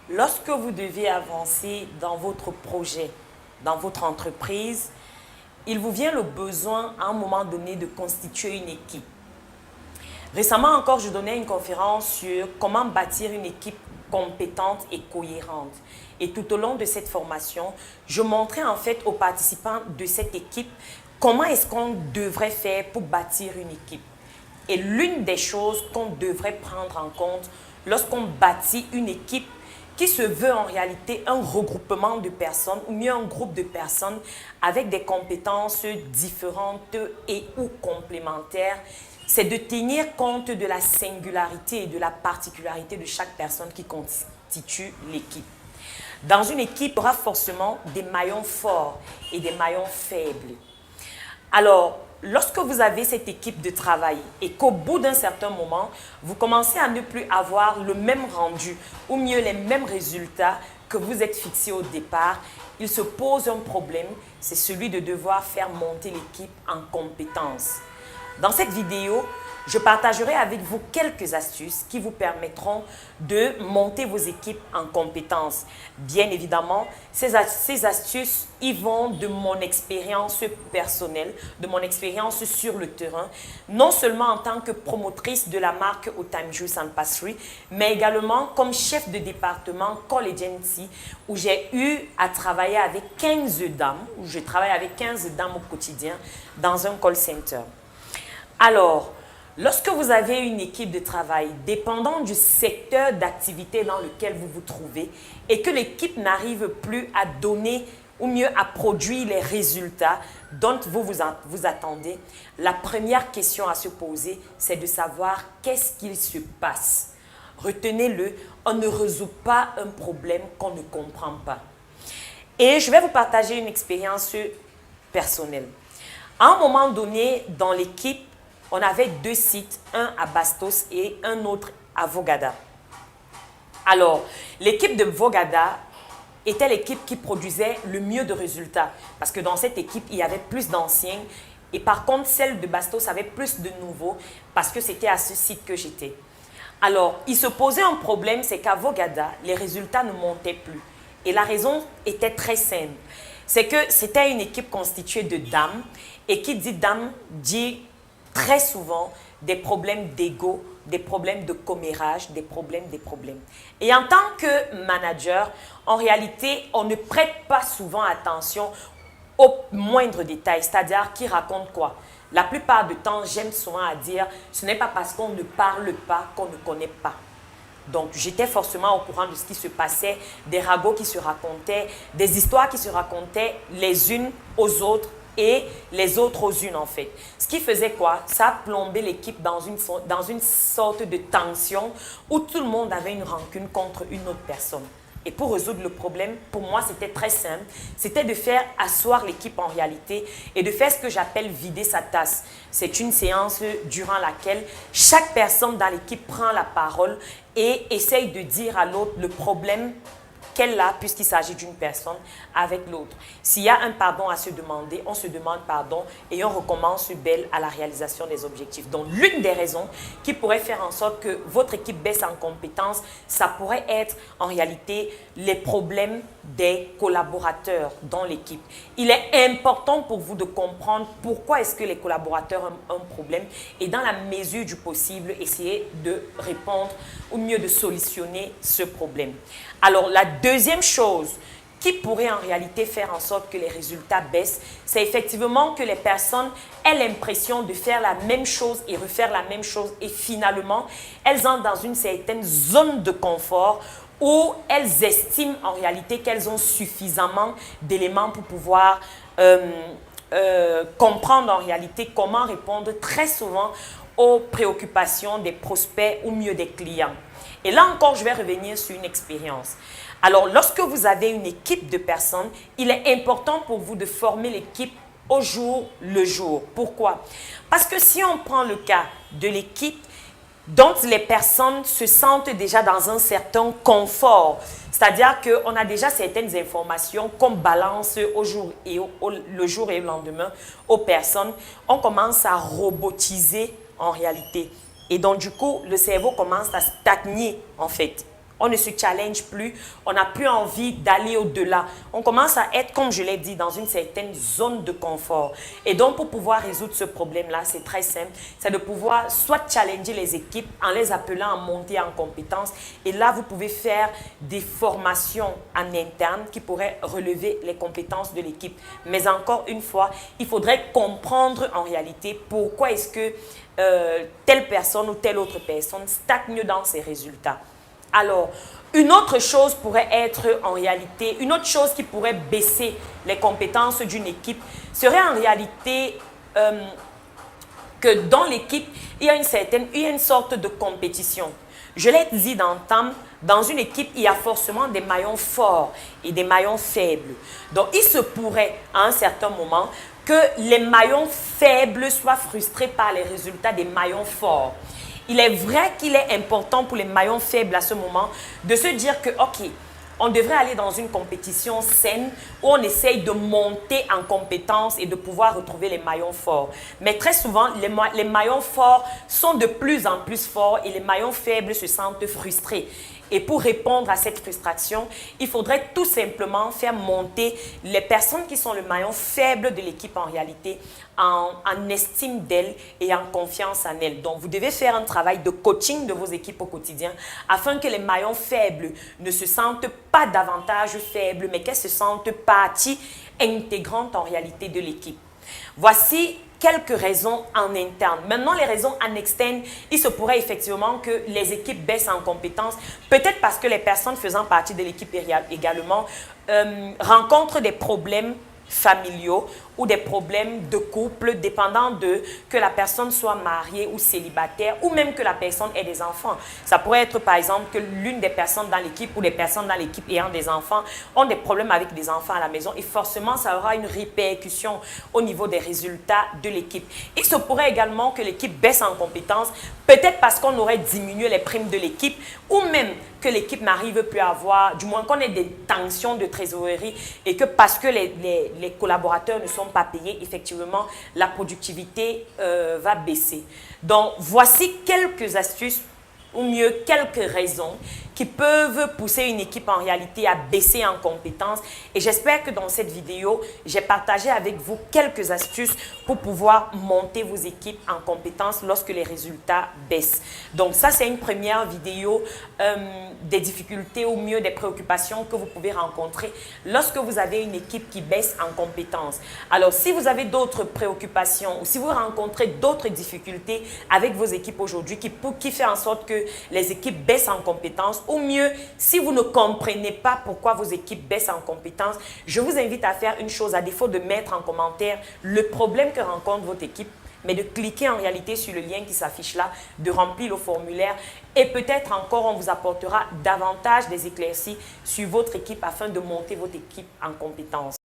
Lorsque vous devez avancer dans votre projet, dans votre entreprise, il vous vient le besoin à un moment donné de constituer une équipe. Récemment encore, je donnais une conférence sur comment bâtir une équipe compétente et cohérente. Et tout au long de cette formation, je montrais en fait aux participants de cette équipe comment est-ce qu'on devrait faire pour bâtir une équipe. Et l'une des choses qu'on devrait prendre en compte lorsqu'on bâtit une équipe qui se veut en réalité un regroupement de personnes ou mieux un groupe de personnes avec des compétences différentes et ou complémentaires, c'est de tenir compte de la singularité et de la particularité de chaque personne qui constitue l'équipe. Dans une équipe, il y aura forcément des maillons forts et des maillons faibles. Alors, lorsque vous avez cette équipe de travail et qu'au bout d'un certain moment, vous commencez à ne plus avoir le même rendu ou mieux les mêmes résultats que vous êtes fixés au départ, il se pose un problème, c'est celui de devoir faire monter l'équipe en compétences. Dans cette vidéo, je partagerai avec vous quelques astuces qui vous permettront de monter vos équipes en compétences. Bien évidemment, ces astuces y vont de mon expérience personnelle, de mon expérience sur le terrain, non seulement en tant que promotrice de la marque Au Time Juice and Pastry, mais également comme chef de département Call Agency, où j'ai eu à travailler avec 15 dames, où je travaille avec 15 dames au quotidien dans un call center. Alors, lorsque vous avez une équipe de travail dépendant du secteur d'activité dans lequel vous vous trouvez et que l'équipe n'arrive plus à donner ou mieux à produire les résultats dont vous attendez, la première question à se poser, c'est de savoir qu'est-ce qu'il se passe. Retenez-le, on ne résout pas un problème qu'on ne comprend pas. Et je vais vous partager une expérience personnelle. À un moment donné, dans l'équipe, on avait deux sites, un à Bastos et un autre à Vogada. Alors, l'équipe de Vogada était l'équipe qui produisait le mieux de résultats. Parce que dans cette équipe, il y avait plus d'anciens. Et par contre, celle de Bastos avait plus de nouveaux parce que c'était à ce site que j'étais. Alors, il se posait un problème, c'est qu'à Vogada, les résultats ne montaient plus. Et la raison était très simple. C'est que c'était une équipe constituée de dames. Et qui dit dame dit très souvent des problèmes d'ego, des problèmes de commérage, des problèmes. Et en tant que manager, en réalité, on ne prête pas souvent attention aux moindres détails, c'est-à-dire qui raconte quoi. La plupart du temps, j'aime souvent à dire, ce n'est pas parce qu'on ne parle pas qu'on ne connaît pas. Donc, j'étais forcément au courant de ce qui se passait, des ragots qui se racontaient, des histoires qui se racontaient les unes aux autres, et les autres aux unes en fait. Ce qui faisait quoi? Ça a plombé l'équipe dans une sorte de tension où tout le monde avait une rancune contre une autre personne. Et pour résoudre le problème, pour moi, c'était très simple. C'était de faire asseoir l'équipe en réalité et de faire ce que j'appelle vider sa tasse. C'est une séance durant laquelle chaque personne dans l'équipe prend la parole et essaye de dire à l'autre le problème qu'elle a, puisqu'il s'agit d'une personne, avec l'autre. S'il y a un pardon à se demander, on se demande pardon et on recommence belle à la réalisation des objectifs. Donc, l'une des raisons qui pourrait faire en sorte que votre équipe baisse en compétences, ça pourrait être en réalité les problèmes des collaborateurs dans l'équipe. Il est important pour vous de comprendre pourquoi est-ce que les collaborateurs ont un problème et dans la mesure du possible, essayer de répondre ou mieux de solutionner ce problème. Alors, la deuxième chose qui pourrait en réalité faire en sorte que les résultats baissent, c'est effectivement que les personnes aient l'impression de faire la même chose et refaire la même chose et finalement, elles entrent dans une certaine zone de confort où elles estiment en réalité qu'elles ont suffisamment d'éléments pour pouvoir comprendre en réalité comment répondre très souvent aux préoccupations des prospects ou mieux des clients. Et là encore, je vais revenir sur une expérience. Alors, lorsque vous avez une équipe de personnes, il est important pour vous de former l'équipe au jour le jour. Pourquoi? Parce que si on prend le cas de l'équipe dont les personnes se sentent déjà dans un certain confort, c'est-à-dire qu'on a déjà certaines informations qu'on balance au jour et le jour et le lendemain aux personnes, on commence à robotiser en réalité. Et donc, du coup, le cerveau commence à stagner, en fait. On ne se challenge plus, on n'a plus envie d'aller au-delà. On commence à être, comme je l'ai dit, dans une certaine zone de confort. Et donc, pour pouvoir résoudre ce problème-là, c'est très simple, c'est de pouvoir soit challenger les équipes en les appelant à monter en compétences. Et là, vous pouvez faire des formations en interne qui pourraient relever les compétences de l'équipe. Mais encore une fois, il faudrait comprendre en réalité pourquoi est-ce que telle personne ou telle autre personne stagne dans ses résultats. Alors, une autre chose pourrait être en réalité, une autre chose qui pourrait baisser les compétences d'une équipe serait en réalité que dans l'équipe, il y a une sorte de compétition. Je l'ai dit d'entendre, dans une équipe, il y a forcément des maillons forts et des maillons faibles. Donc, il se pourrait à un certain moment que les maillons faibles soient frustrés par les résultats des maillons forts. Il est vrai qu'il est important pour les maillons faibles à ce moment de se dire que, OK, on devrait aller dans une compétition saine où on essaye de monter en compétences et de pouvoir retrouver les maillons forts. Mais très souvent, les maillons forts sont de plus en plus forts et les maillons faibles se sentent frustrés. Et pour répondre à cette frustration, il faudrait tout simplement faire monter les personnes qui sont le maillon faible de l'équipe en réalité en estime d'elles et en confiance en elles. Donc, vous devez faire un travail de coaching de vos équipes au quotidien afin que les maillons faibles ne se sentent pas davantage faibles, mais qu'elles se sentent partie intégrante en réalité de l'équipe. Voici quelques raisons en interne. Maintenant, les raisons en externe, il se pourrait effectivement que les équipes baissent en compétences, peut-être parce que les personnes faisant partie de l'équipe également rencontrent des problèmes familiaux ou des problèmes de couple, dépendant de que la personne soit mariée ou célibataire, ou même que la personne ait des enfants. Ça pourrait être par exemple que l'une des personnes dans l'équipe ou des personnes dans l'équipe ayant des enfants ont des problèmes avec des enfants à la maison et forcément ça aura une répercussion au niveau des résultats de l'équipe. Il se pourrait également que l'équipe baisse en compétences, peut-être parce qu'on aurait diminué les primes de l'équipe ou même que l'équipe n'arrive plus à avoir, du moins qu'on ait des tensions de trésorerie et que parce que les collaborateurs ne sont pas payés, effectivement, la productivité va baisser. Donc, voici quelques astuces, ou mieux, quelques raisons qui peuvent pousser une équipe en réalité à baisser en compétences. Et j'espère que dans cette vidéo, j'ai partagé avec vous quelques astuces pour pouvoir monter vos équipes en compétences lorsque les résultats baissent. Donc ça, c'est une première vidéo des difficultés ou mieux des préoccupations que vous pouvez rencontrer lorsque vous avez une équipe qui baisse en compétences. Alors, si vous avez d'autres préoccupations ou si vous rencontrez d'autres difficultés avec vos équipes aujourd'hui qui fait en sorte que les équipes baissent en compétences, ou mieux, si vous ne comprenez pas pourquoi vos équipes baissent en compétences, je vous invite à faire une chose, à défaut de mettre en commentaire le problème que rencontre votre équipe, mais de cliquer en réalité sur le lien qui s'affiche là, de remplir le formulaire et peut-être encore on vous apportera davantage des éclaircies sur votre équipe afin de monter votre équipe en compétences.